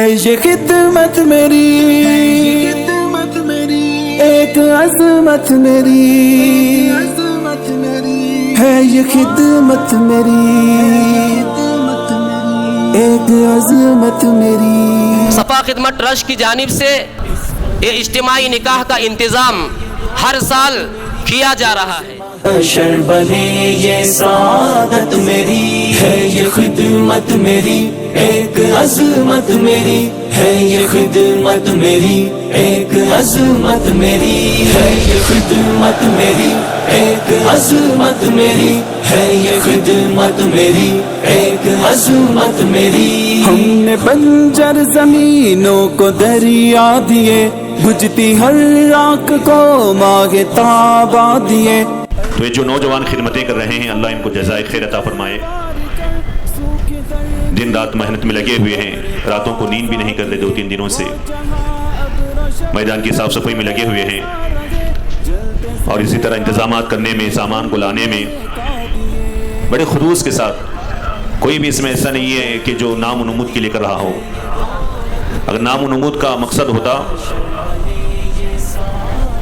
یہ خدمت میری ایک عظمت میری ہے، یہ خدمت میری ایک عظمت میری۔ صفا خدمت ٹرسٹ کی جانب سے یہ اجتماعی نکاح کا انتظام ہر سال کیا جا رہا ہے۔ محشر بنے یہ سعادت میری ہے، یہ خدمت میری ایک عظمت میری ہے، یہ خدمت میری ایک عظمت میری ہے، یہ خدمت میری ایک عظمت میری ہے، یہ خدمت میری ایک عظمت میری۔ ہم نے بنجر زمینوں کو دریا دیے، بجھتی ہر راک کو ماہ تابا دیے۔ تو یہ جو نوجوان خدمتیں کر رہے ہیں، اللہ ان کو جزائے خیر عطا فرمائے۔ دن رات محنت میں لگے ہوئے ہیں، راتوں کو نیند بھی نہیں کرتے، 2-3 دنوں سے میدان کی صاف صفائی میں لگے ہوئے ہیں، اور اسی طرح انتظامات کرنے میں، سامان کو لانے میں بڑے خلوص کے ساتھ۔ کوئی بھی اس میں ایسا نہیں ہے کہ جو نام و نمود کے لیے کر رہا ہو۔ اگر نام و نمود کا مقصد ہوتا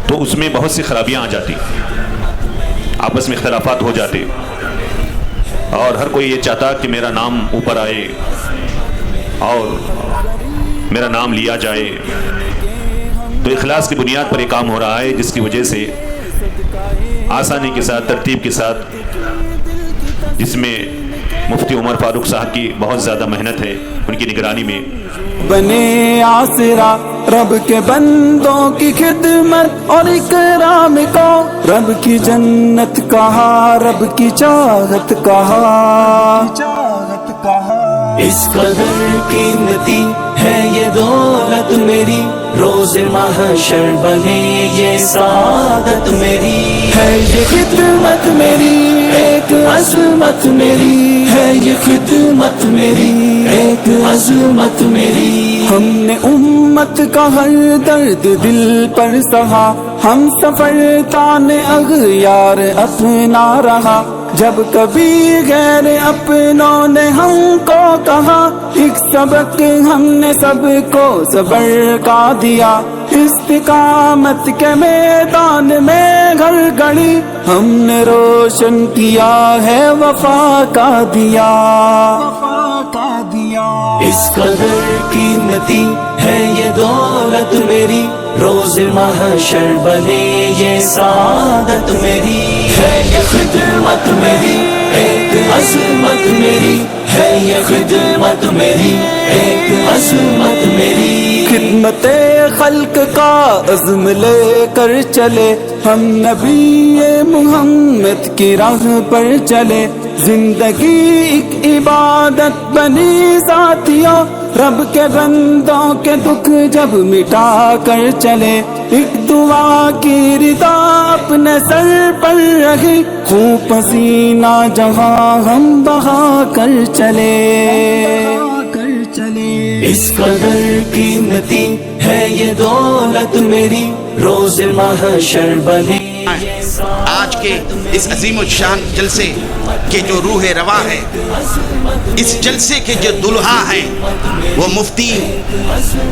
تو اس میں بہت سی خرابیاں آ جاتی، آپس میں اختلافات ہو جاتے، اور ہر کوئی یہ چاہتا کہ میرا نام اوپر آئے اور میرا نام لیا جائے۔ تو اخلاص کی بنیاد پر یہ کام ہو رہا ہے، جس کی وجہ سے آسانی کے ساتھ، ترتیب کے ساتھ، جس میں مفتی عمر فاروق صاحب کی بہت زیادہ محنت ہے ان کی نگرانی میں۔ بنے آسرا رب کے بندوں کی خدمت اور اکرام کو، رب کی جنت کہا، رب کی چاہت کہا۔ اس قدر قیمتی ہے یہ دولت میری، روز محشر بنے یہ سعادت میری ہے، یہ خدمت میری ایک عظمت میری ہے، یہ خدمت میری ایک عظمت میری۔ ہم نے امت کا ہر درد دل پر سہا، ہم سفر تان اغیار اپنا رہا، جب کبھی غیر اپنوں نے ہم کو کہا، ایک سبق ہم نے سب کو صبر کا دیا، استقامت کے میدان میں گھر گڑی ہم نے روشن کیا ہے، وفا کا دیا۔ اس قدر قیمتی ہے یہ دولت میری، روز محشر بنے یہ سعادت میری ہے، یہ خدمت میری ایک عظمت میری ہے، یہ خدمت میری ایک عظمت میری۔ خدمت خلق کا عزم لے کر چلے، ہم نبی محمد کی راہ پر چلے، زندگی ایک عبادت بنی ساتھیوں، رب کے بندوں کے دکھ جب مٹا کر چلے، ایک دعا کی رضا اپنے سر پر رہی، خون پسینہ جہاں ہم بہا کر چلے۔ اس قدر قیمتی ہے یہ دولت میری، روز محشر بنے۔ آج کے اس عظیم الشان جلسے کے جو روح رواں ہے، اس جلسے کے جو دلہا ہیں وہ مفتی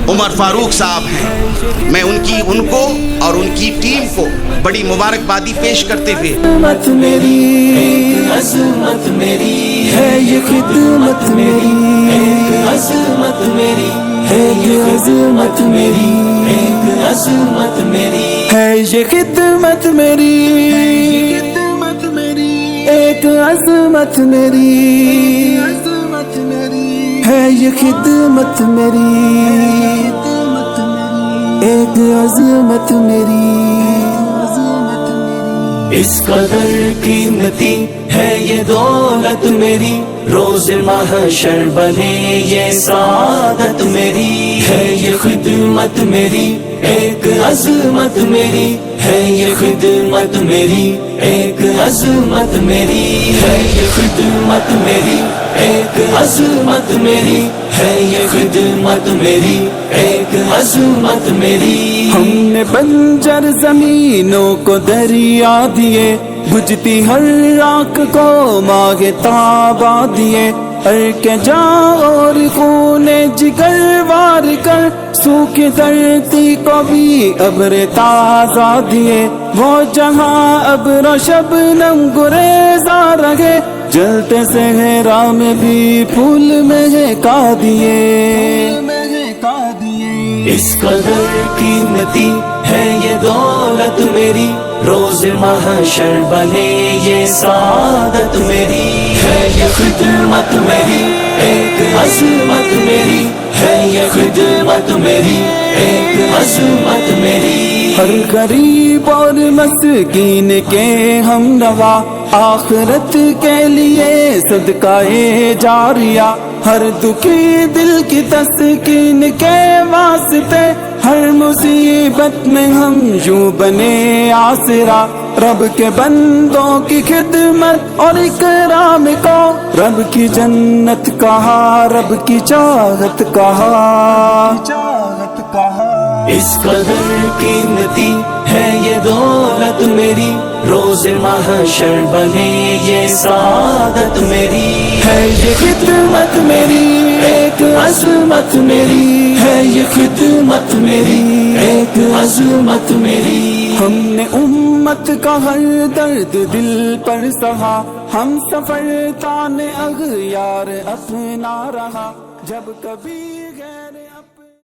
عمر فاروق صاحب ہیں۔ میں ان کو اور ان کی ٹیم کو بڑی مبارکبادی پیش کرتے ہوئے، خدمت میری عظمت میری ہے، یہ خدمت میری ایک عظمت میری ہے، یہ عظمت میری ایک عظمت میری ہے، یہ خدمت میری ایک عظمت میری ہے، یہ خدمت میری ایک عظمت میری۔ اس قدر قیمتی ہے یہ دولت میری، روز محشر بنے یہ سعادت میری ہے، یہ خدمت میری ایک عظمت میری ہے، یہ خدمت میری ایک عظمت میری ہے، یہ خدمت میری ایک عظمت میری ہے، یہ خدمت میری ایک عظمت میری۔ ہم نے بنجر زمینوں کو دریا دیے، بجھتی ہر راک کو ماہ تابا دیے، کے جا اور خون جگر وار کر سوکھی دھرتی کو بھی ابر تازہ دیے، وہ جہاں ابر و شبنم گریزاں رہے، جلتے صحرا میں بھی پھول مہکا دیے۔ اس قدر قیمتی ہے یہ دولت میری، روز محشر بنے یہ سعادت میری، ہے یہ خدمت میری ایک عظمت میری، ہے یہ خدمت میری ایک عظمت میری۔ ہر غریب اور مسکین کے ہمنوا آخرت کے لیے صدقہ جاریہ، ہر دکھی دل کی تسکین کے واسطے، ہر مصیبت میں ہم یوں بنے آسرا، رب کے بندوں کی خدمت اور اکرام کو رب کی جنت کہا، رب کی چاہت کہا۔ اس قدر قیمتی ہے یہ دولت میری، روز محشر بنے یہ سعادت میری، ہے یہ خدمت میری ایک عظمت میری، ہے یہ خدمت میری ایک عظمت میری۔ ہم نے امت کا ہر درد دل پر سہا، ہم سفر تانے اغیار اپنا رہا، جب کبھی